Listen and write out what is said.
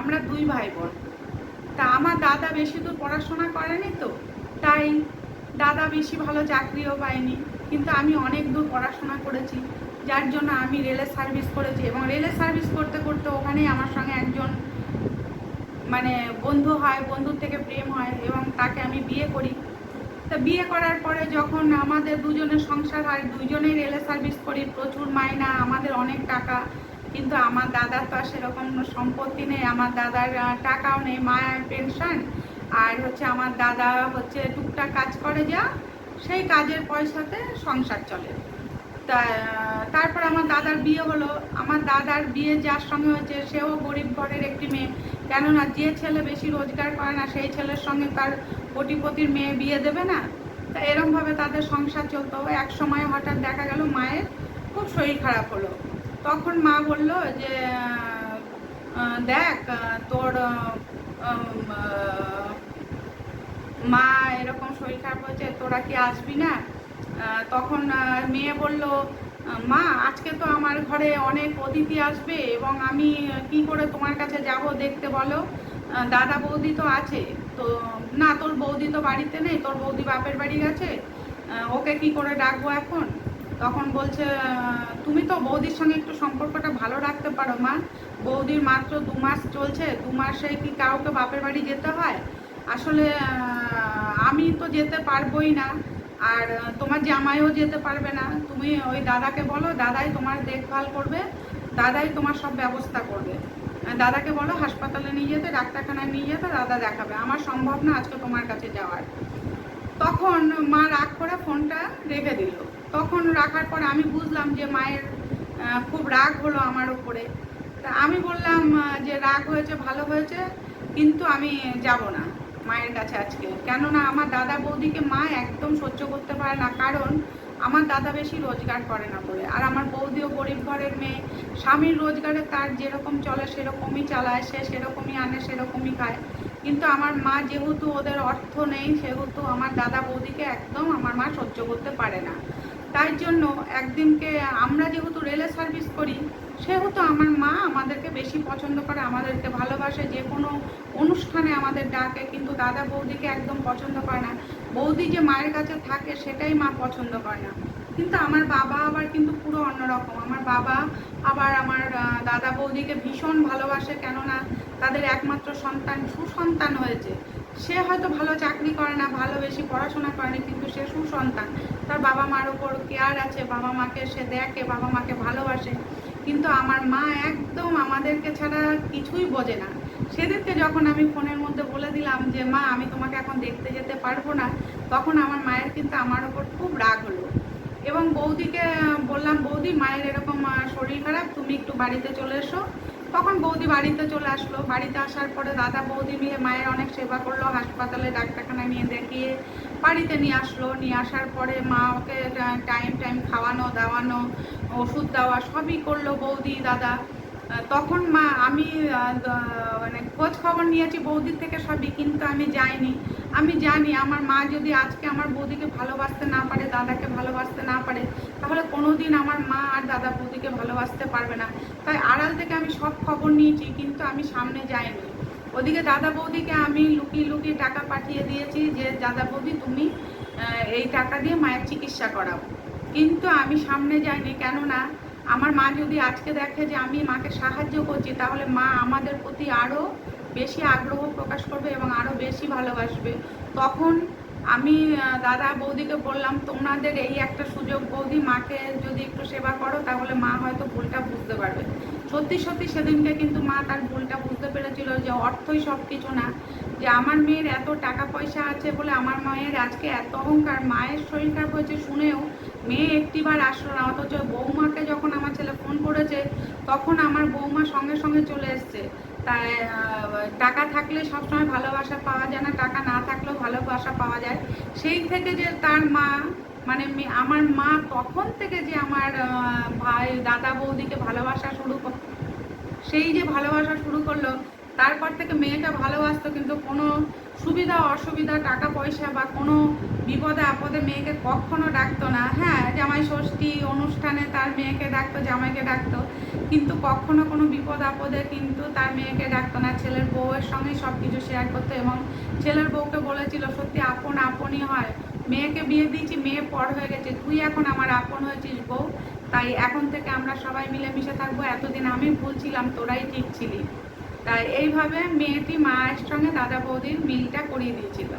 আমরা দুই ভাই বোন। তা আমার দাদা বেশি দূর পড়াশোনা করেনি, তো তাই দাদা বেশি ভালো চাকরিও পায়নি, কিন্তু আমি অনেক দূর পড়াশোনা করেছি, যার জন্য আমি রেলের সার্ভিস করেছি। এবং রেলের সার্ভিস করতে করতে ওখানেই আমার সঙ্গে একজন মানে বন্ধু হয়, বন্ধুর থেকে প্রেম হয় এবং তাকে আমি বিয়ে করি। তা বিয়ে করার পরে যখন আমাদের দুজনের সংসার হয়, দুজনেই রেলের সার্ভিস করি, প্রচুর মাইনা, আমাদের অনেক টাকা, কিন্তু আমার দাদার তো আর সেরকম সম্পত্তি নেই, আমার দাদার টাকাও নেই, মায়ের পেনশন আর হচ্ছে আমার দাদা হচ্ছে টুকটাক কাজ করে যা, সেই কাজের পয়সাতে সংসার চলে। তা তারপর আমার দাদার বিয়ে হলো। আমার দাদার বিয়ে যার সঙ্গে হয়েছে সেও গরিব ঘরের একটি মেয়ে, কেননা যে ছেলে বেশি রোজগার করে না সেই ছেলের সঙ্গে তার কোটিপতির মেয়ে বিয়ে দেবে না। তা এরমভাবে তাদের সংসার চলতো। এক সময় হঠাৎ দেখা গেল মায়ের খুব শরীর খারাপ হলো। তখন মা বলল যে দেখ তোর মা এরকম শরীর খারাপ হয়েছে, তোরা কি আসবি না? তখন মেয়ে বলল, মা আজকে তো আমার ঘরে অনেক অতিথি আসবে এবং আমি কি করে তোমার কাছে যাব দেখতে বলো? দাদা বৌদি তো আছে। তো না, তোর বৌদি তো বাড়িতে নেই, তোর বৌদি বাপের বাড়ি গেছে, ওকে কি করে ডাকবো এখন? তখন বলছে, তুমি তো বৌদির সঙ্গে একটু সম্পর্কটা ভালো রাখতে পারো মা, বৌদির মাত্র 2 মাস চলছে, 2 মাসে কি কাউকে বাপের বাড়ি যেতে হয়? আসলে আমি তো যেতে পারবোই না, আর তোমার জামাইও যেতে পারবে না, তুমি ওই দাদাকে বলো, দাদাই তোমার দেখভাল করবে, দাদাই তোমার সব ব্যবস্থা করবে, দাদাকে বলো হাসপাতালে নিয়ে যেতে, ডাক্তারখানায় নিয়ে যেতে, দাদা দেখাবে, আমার সম্ভব না আজকে তোমার কাছে যাওয়ার। তখন মা রাগ করে ফোনটা রেখে দিল। তখন রাখার পর আমি বুঝলাম যে মায়ের খুব রাগ হলো আমার উপরে। তা আমি বললাম যে রাগ হয়েছে ভালো হয়েছে, কিন্তু আমি যাব না মায়ের কাছে আজকে, কেননা আমার দাদা বৌদিকে মা একদম সহ্য করতে পারে না, কারণ আমার দাদা বেশি রোজগার করে না বলে, আর আমার বৌদিও গরিব ঘরের মেয়ে, স্বামীর রোজগারে তার যেরকম চলে সেরকমই চালায়, সে সেরকমই আনে সেরকমই খায়, কিন্তু আমার মা যেহেতু ওদের অর্থ নেই, সেহেতু আমার দাদা বৌদিকে একদম আমার মা সহ্য করতে পারে না। তাই জন্য একদিনকে আমরা যেহেতু রেলে সার্ভিস করি, সেহেতু আমার মা আমাদেরকে বেশি পছন্দ করে, আমাদেরকে ভালোবাসে, যে কোনো অনুষ্ঠানে আমাদের ডাকে, কিন্তু দাদা বৌদিকে একদম পছন্দ করে না। বৌদি যে মায়ের কাছে থাকে সেটাই মা পছন্দ করে না। কিন্তু আমার বাবা আবার কিন্তু পুরো অন্যরকম। আমার বাবা আবার আমার দাদা বৌদিকে ভীষণ ভালোবাসে, কেননা তাদের একমাত্র সন্তান সুসন্তান হয়েছে। সে হয়তো ভালো চাকরি করে না, ভালো বেশি পড়াশোনা করেনি, কিন্তু সে সুসন্তান, তার বাবা মার উপর কেয়ার আছে, বাবা মাকে সে দেখে, বাবা মাকে ভালোবাসে। কিন্তু আমার মা একদম আমাদেরকে ছাড়া কিছুই বোঝে না। সেদিনকে যখন আমি ফোনের মধ্যে বলে দিলাম যে মা আমি তোমাকে এখন দেখতে যেতে পারবো না, তখন আমার মায়ের কিন্তু আমার ওপর খুব রাগ হলো। এবং বৌদিকে বললাম, বৌদি মায়ের এরকম শরীর খারাপ, তুমি একটু বাড়িতে চলে এসো। তখন বৌদি বাড়িতে চলে আসলো। বাড়িতে আসার পরে দাদা বৌদি মিলে মায়ের অনেক সেবা করলো, হাসপাতালে ডাক্তারখানায় নিয়ে দেখিয়ে বাড়িতে নিয়ে আসলো। নিয়ে আসার পরে মা ওকে টাইম টাইম খাওয়ানো দাওয়ানো, ওষুধ দেওয়া সবই করলো বৌদি দাদা। তখন মা আমি মানে খোঁজ খবর নিয়েছি বৌদির থেকে সবই, কিন্তু আমি যাইনি। আমি জানি আমার মা যদি আজকে আমার বৌদিকে ভালোবাসতে না পারে, দাদাকে ভালোবাসতে না পারে, তাহলে কোনোদিন আমার মা আর দাদা বৌদিকে ভালোবাসতে পারবে না। তাই আড়াল থেকে আমি সব খবর নিয়েছি, কিন্তু আমি সামনে যাইনি। ওদিকে দাদা বৌদিকে আমি লুকিয়ে লুকিয়ে টাকা পাঠিয়ে দিয়েছি যে দাদা বৌদি তুমি এই টাকা দিয়ে মায়ের চিকিৎসা করাও, কিন্তু আমি সামনে যাইনি। কেননা আমার মা যদি আজকে দেখে যে আমি মাকে সাহায্য করছি, তাহলে মা আমাদের প্রতি আরও বেশি আগ্রহ প্রকাশ করবে এবং আরও বেশি ভালোবাসবে। তখন আমি দাদা বৌদিকে বললাম, তোমাদের এই একটা সুযোগ বৌদি, মাকে যদি একটু সেবা করো তাহলে মা হয়তো ভুলটা বুঝতে পারবে। সত্যি সত্যি সেদিনকে কিন্তু মা তার ভুলটা বুঝতে পেরেছিল, যে অর্থই সব কিছু না, যে আমার মেয়ের এত টাকা পয়সা আছে বলে আমার মায়ের আজকে এত অহংকার। মায়ের শরীর খারাপ হয়েছে শুনেও মেয়ে একটিবার আসলো না, অথচ বৌমাকে যখন আমার ছেলে ফোন করেছে তখন আমার বৌমা সঙ্গে সঙ্গে চলে এসছে। তাই টাকা থাকলে সবসময় ভালোবাসা পাওয়া যায় না, টাকা না থাকলেও ভালোবাসা পাওয়া যায়। সেই থেকে যে তার মা মানে আমার মা তখন থেকে যে আমার ভাই দাদা বৌদিকে ভালোবাসা শুরু, সেই যে ভালোবাসা শুরু করলো, তারপর থেকে মেয়েকে ভালোবাসতো, কিন্তু কোনো সুবিধা অসুবিধা, টাকা পয়সা বা কোনো বিপদে আপদে মেয়েকে কখনো ডাকতো না। হ্যাঁ, জামাই ষষ্ঠী অনুষ্ঠানে তার মেয়েকে ডাকতো, জামাইকে ডাকতো, কিন্তু কখনো কোনো বিপদ আপদে কিন্তু তার মেয়েকে ডাকতো না। ছেলের বউয়ের সঙ্গেই সব কিছু শেয়ার করতো এবং ছেলের বউকে বলেছিল সত্যি আপন আপনই হয়, মেয়েকে বিয়ে দিয়েছি, মেয়ে পর হয়ে গেছে, তুই এখন আমার আপন হয়েছিস বউ, তাই এখন থেকে আমরা সবাই মিলেমিশে থাকবো, এতদিন আমি ভুল ছিলাম, তোরাই ঠিক ছিলি। তাই এইভাবে মেয়েটি মায়ের সঙ্গে দাদা বৌদির মিলটা করিয়ে দিয়েছিল।